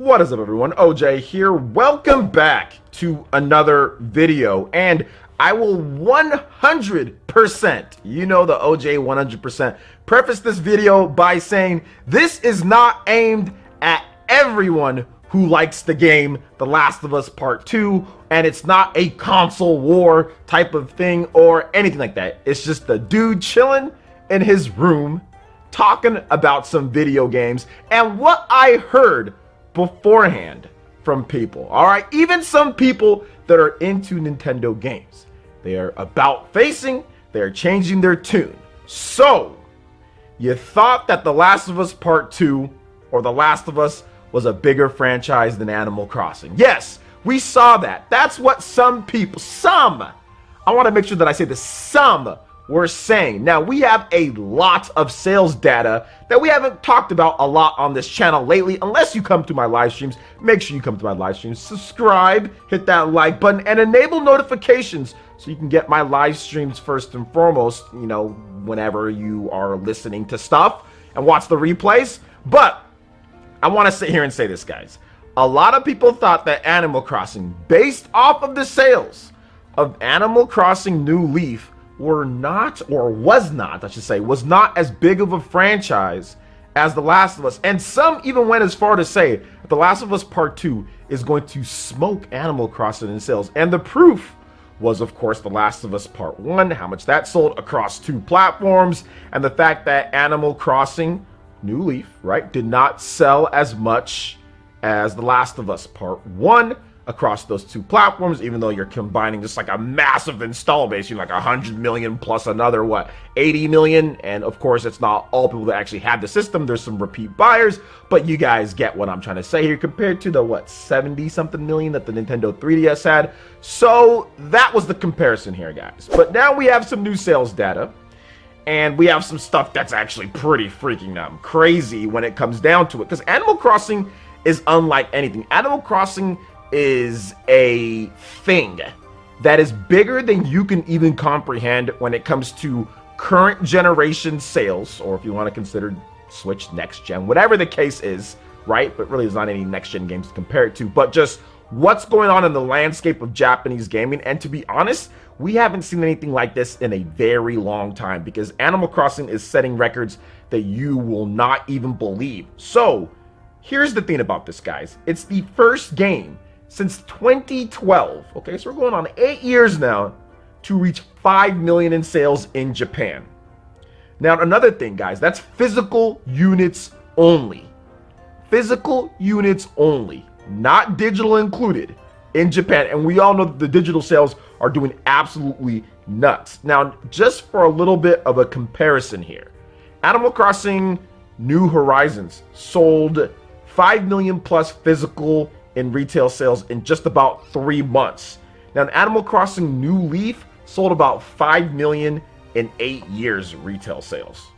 What is up, everyone? OJ here. Welcome back to another video, and I will 100%, you know, the OJ 100%, preface this video by saying this is not aimed at everyone who likes the game The Last of Us Part 2, and it's not a console war type of thing or anything like that. It's just a dude chilling in his room talking about some video games and what I heard beforehand from people. All right, even some people that are into Nintendo games, they are about facing, they are changing their tune. So you thought that The Last of Us Part 2 or The Last of Us was a bigger franchise than Animal Crossing. Yes, we saw that. That's what some people, I want to make sure that I say the some were saying. Now, we have a lot of sales data that we haven't talked about a lot on this channel lately. Unless you come to my live streams, make sure you come to my live streams, subscribe, hit that like button, and enable notifications so you can get my live streams first and foremost, you know, whenever you are listening to stuff and watch the replays. But I want to sit here and say this, guys. A lot of people thought that Animal Crossing, based off of the sales of Animal Crossing New Leaf, was not as big of a franchise as The Last of Us. And some even went as far to say that The Last of Us Part 2 is going to smoke Animal Crossing in sales. And the proof was, of course, The Last of Us Part 1, how much that sold across 2 platforms, and the fact that Animal Crossing New Leaf, right, did not sell as much as The Last of Us Part 1 across those 2 platforms, even though you're combining just like a massive install base. You're like 100 million plus another, 80 million. And of course, it's not all people that actually have the system. There's some repeat buyers, but you guys get what I'm trying to say here compared to the 70 something million that the Nintendo 3DS had. So that was the comparison here, guys. But now we have some new sales data, and we have some stuff that's actually pretty freaking crazy when it comes down to it, because Animal Crossing is unlike anything. Animal Crossing is a thing that is bigger than you can even comprehend when it comes to current generation sales, or if you want to consider Switch next gen, whatever the case is, right? But really, there's not any next gen games to compare it to, but just what's going on in the landscape of Japanese gaming. And to be honest, we haven't seen anything like this in a very long time, because Animal Crossing is setting records that you will not even believe. So here's the thing about this, guys. It's the first game since 2012, okay, so we're going on 8 years now, to reach 5 million in sales in Japan. Now, another thing, guys, that's physical units only. Physical units only, not digital included, in Japan. And we all know that the digital sales are doing absolutely nuts. Now, just for a little bit of a comparison here, Animal Crossing New Horizons sold 5 million plus physical in retail sales in just about 3 months. Now, Animal Crossing New Leaf sold about 5 million in 8 years retail sales.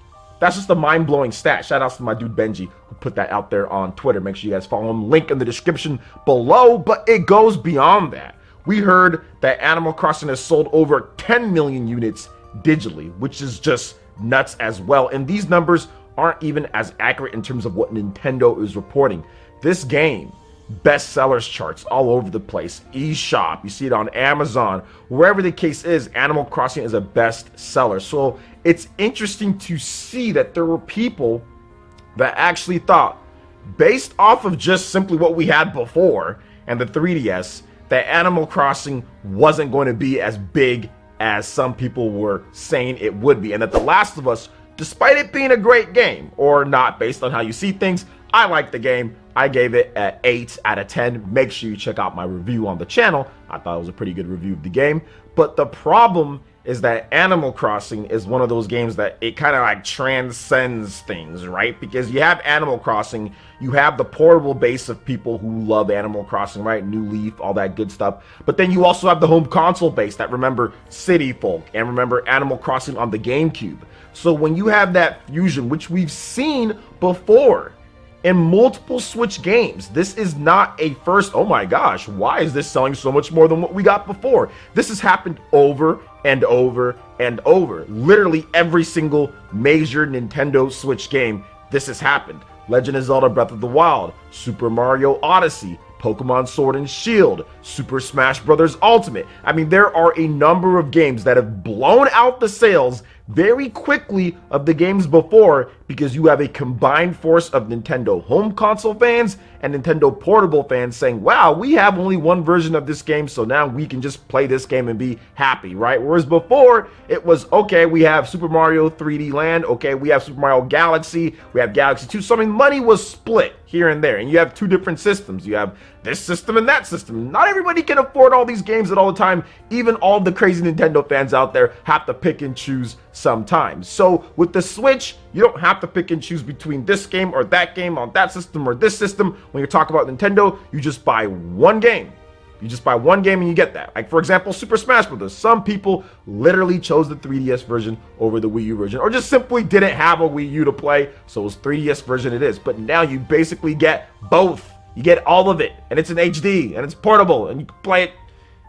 That's just a mind-blowing stat. Shout outs to my dude Benji who put that out there on Twitter. Make sure you guys follow him. Link in the description below. But it goes beyond that. We heard that Animal Crossing has sold over 10 million units digitally, which is just nuts as well. And these numbers aren't even as accurate in terms of what Nintendo is reporting. This game, bestsellers charts all over the place, eShop, you see it on Amazon, wherever the case is, Animal Crossing is a bestseller. So it's interesting to see that there were people that actually thought, based off of just simply what we had before and the 3DS, that Animal Crossing wasn't going to be as big as some people were saying it would be, and that The Last of Us, despite it being a great game or not, based on how you see things, I like the game. I gave it an 8 out of 10. Make sure you check out my review on the channel. I thought it was a pretty good review of the game. But the problem is that Animal Crossing is one of those games that it kind of like transcends things, right? Because you have Animal Crossing, you have the portable base of people who love Animal Crossing, right? New Leaf, all that good stuff. But then you also have the home console base that remember City Folk and remember Animal Crossing on the GameCube. So when you have that fusion, which we've seen before in multiple Switch games, this is not a first, oh my gosh, why is this selling so much more than what we got before? This has happened over and over and over. Literally every single major Nintendo Switch game, this has happened. Legend of Zelda Breath of the Wild, Super Mario Odyssey, Pokemon Sword and Shield, Super Smash Bros. Ultimate. I mean, there are a number of games that have blown out the sales very quickly of the games before because you have a combined force of Nintendo home console fans and Nintendo portable fans saying, wow, we have only one version of this game, so now we can just play this game and be happy, right? Whereas before, it was, okay, we have Super Mario 3D Land, okay, we have Super Mario Galaxy, we have Galaxy 2, so I mean, money was split here and there, and you have two different systems. You have this system and that system. Not everybody can afford all these games at all the time. Even all the crazy Nintendo fans out there have to pick and choose sometimes. So with the Switch, you don't have to pick and choose between this game or that game on that system or this system. When you talk about Nintendo, you just buy one game. You just buy one game and you get that. Like, for example, Super Smash Bros. Some people literally chose the 3DS version over the Wii U version, or just simply didn't have a Wii U to play, so it was 3DS version it is. But now you basically get both. You get all of it, and it's in HD, and it's portable, and you can play it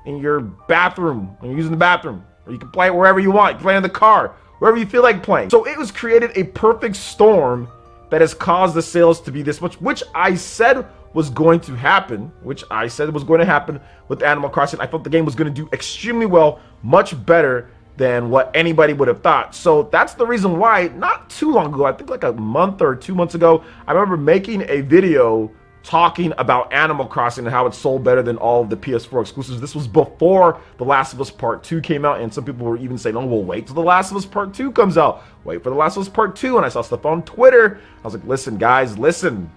in your bathroom when you're using the bathroom, or you can play it wherever you want. You can play it in the car, wherever you feel like playing. So it was created a perfect storm that has caused the sales to be this much, which I said was going to happen, with Animal Crossing. I thought the game was going to do extremely well, much better than what anybody would have thought. So that's the reason why, not too long ago, I think like a month or 2 months ago, I remember making a video talking about Animal Crossing and how it sold better than all of the PS4 exclusives. This was before The Last of Us Part 2 came out, and some people were even saying, oh, well, wait till The Last of Us Part 2 comes out. Wait for The Last of Us Part 2, and I saw stuff on Twitter. I was like, listen, guys, listen.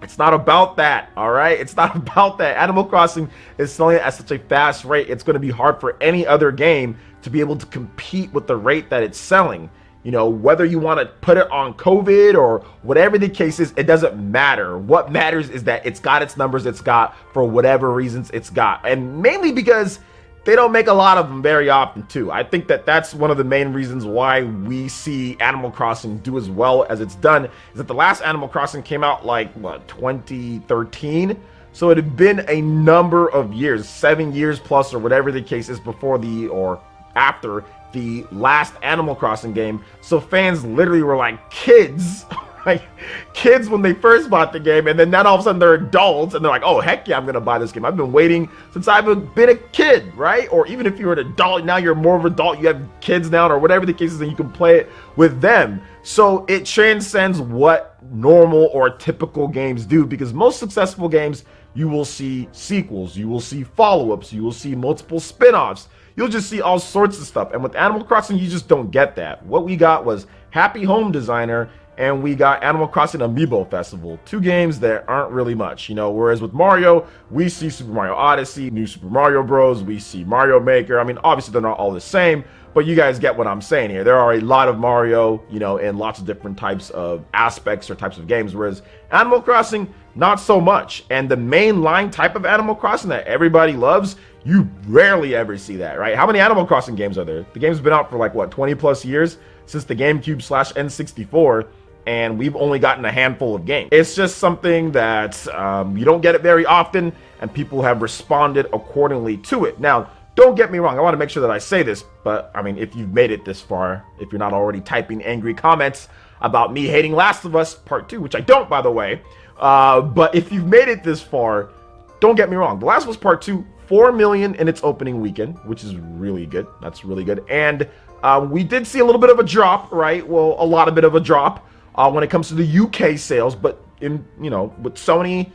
It's not about that, all right? It's not about that. Animal Crossing is selling at such a fast rate, it's going to be hard for any other game to be able to compete with the rate that it's selling. You know, whether you want to put it on COVID or whatever the case is, it doesn't matter. What matters is that it's got its numbers it's got for whatever reasons it's got. And mainly because they don't make a lot of them very often too. I think that that's one of the main reasons why we see Animal Crossing do as well as it's done, is that the last Animal Crossing came out like, what, 2013? So it had been a number of years, 7 years plus or whatever the case is before or after the last Animal Crossing game. So fans literally were like kids, like kids when they first bought the game, and then now all of a sudden they're adults and they're like, oh heck yeah, I'm gonna buy this game. I've been waiting since I've been a kid, right? Or even if you're an adult, now you're more of an adult, you have kids now, or whatever the case is, and you can play it with them. So it transcends what normal or typical games do, because most successful games, you will see sequels, you will see follow-ups, you will see multiple spin-offs. You'll just see all sorts of stuff. And with Animal Crossing, you just don't get that. What we got was Happy Home Designer, and we got Animal Crossing Amiibo Festival. Two games that aren't really much, you know, whereas with Mario, we see Super Mario Odyssey, New Super Mario Bros., we see Mario Maker. I mean, obviously they're not all the same, but you guys get what I'm saying here. There are a lot of Mario, you know, in lots of different types of aspects or types of games, whereas Animal Crossing, not so much. And the mainline type of Animal Crossing that everybody loves, you rarely ever see that, right? How many Animal Crossing games are there? The game's been out for like, what, 20 plus years? Since the GameCube/N64, and we've only gotten a handful of games. It's just something that you don't get it very often, and people have responded accordingly to it. Now, don't get me wrong, I want to make sure that I say this, but I mean, if you've made it this far, if you're not already typing angry comments about me hating Last of Us Part 2, which I don't, by the way, but if you've made it this far, don't get me wrong, The Last of Us Part 2, 4 million in its opening weekend, which is really good. That's really good. And we did see a little bit of a drop, right? Well, a lot of bit of a drop when it comes to the UK sales, but in, you know, with Sony,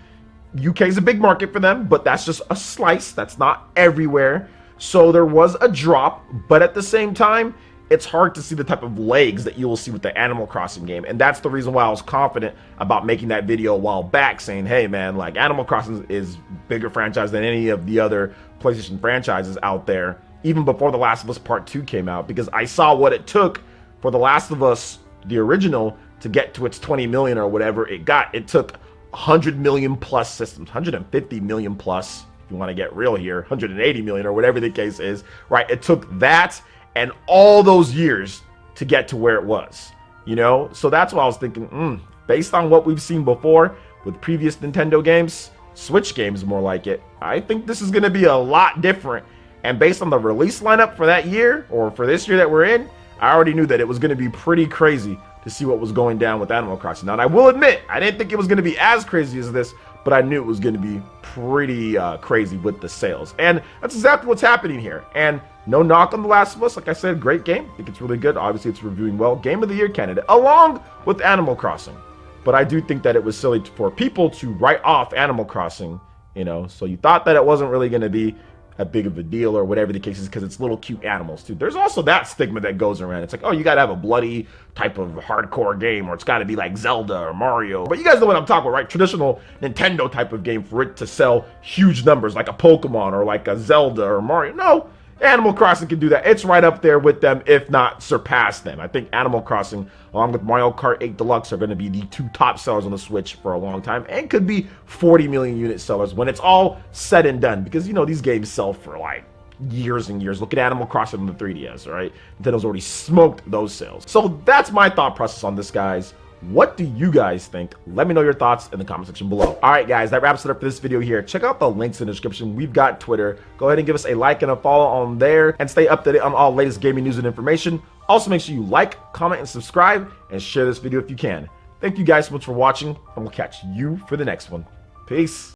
UK is a big market for them, but that's just a slice. That's not everywhere. So there was a drop, but at the same time, it's hard to see the type of legs that you will see with the Animal Crossing game. And that's the reason why I was confident about making that video a while back, saying, hey man, like Animal Crossing is bigger franchise than any of the other PlayStation franchises out there, even before The Last of Us Part 2 came out, because I saw what it took for The Last of Us, the original, to get to its 20 million or whatever it got. It took 100 million plus systems, 150 million plus, if you want to get real here, 180 million or whatever the case is, right? It took that and all those years to get to where it was, you know? So that's why I was thinking, based on what we've seen before with previous Nintendo games, Switch games more like it, I think this is going to be a lot different. And based on the release lineup for that year, or for this year that we're in, I already knew that it was going to be pretty crazy to see what was going down with Animal Crossing. Now, and I will admit, I didn't think it was going to be as crazy as this, but I knew it was going to be pretty crazy with the sales. And that's exactly what's happening here. And no knock on The Last of Us. Like I said, great game. I think it's really good. Obviously, it's reviewing well. Game of the Year candidate, along with Animal Crossing. But I do think that it was silly for people to write off Animal Crossing, you know. So you thought that it wasn't really going to be a big of a deal or whatever the case is because it's little cute animals too. There's also that stigma that goes around. It's like, oh, you got to have a bloody type of hardcore game, or it's got to be like Zelda or Mario. But you guys know what I'm talking about, right? Traditional Nintendo type of game for it to sell huge numbers like a Pokemon or like a Zelda or Mario. No, Animal Crossing can do that. It's right up there with them, if not surpass them. I think Animal Crossing, along with Mario Kart 8 Deluxe, are going to be the two top sellers on the Switch for a long time, and could be 40 million unit sellers when it's all said and done. Because, you know, these games sell for like years and years. Look at Animal Crossing on the 3DS, all right? Nintendo's already smoked those sales. So that's my thought process on this, guys. What do you guys think? Let me know your thoughts in the comment section below. All right, guys, that wraps it up for this video here. Check out the links in the description. We've got Twitter. Go ahead and give us a like and a follow on there, and stay up to date on all latest gaming news and information. Also, make sure you like, comment, and subscribe, and share this video if you can. Thank you guys so much for watching, and we'll catch you for the next one. Peace.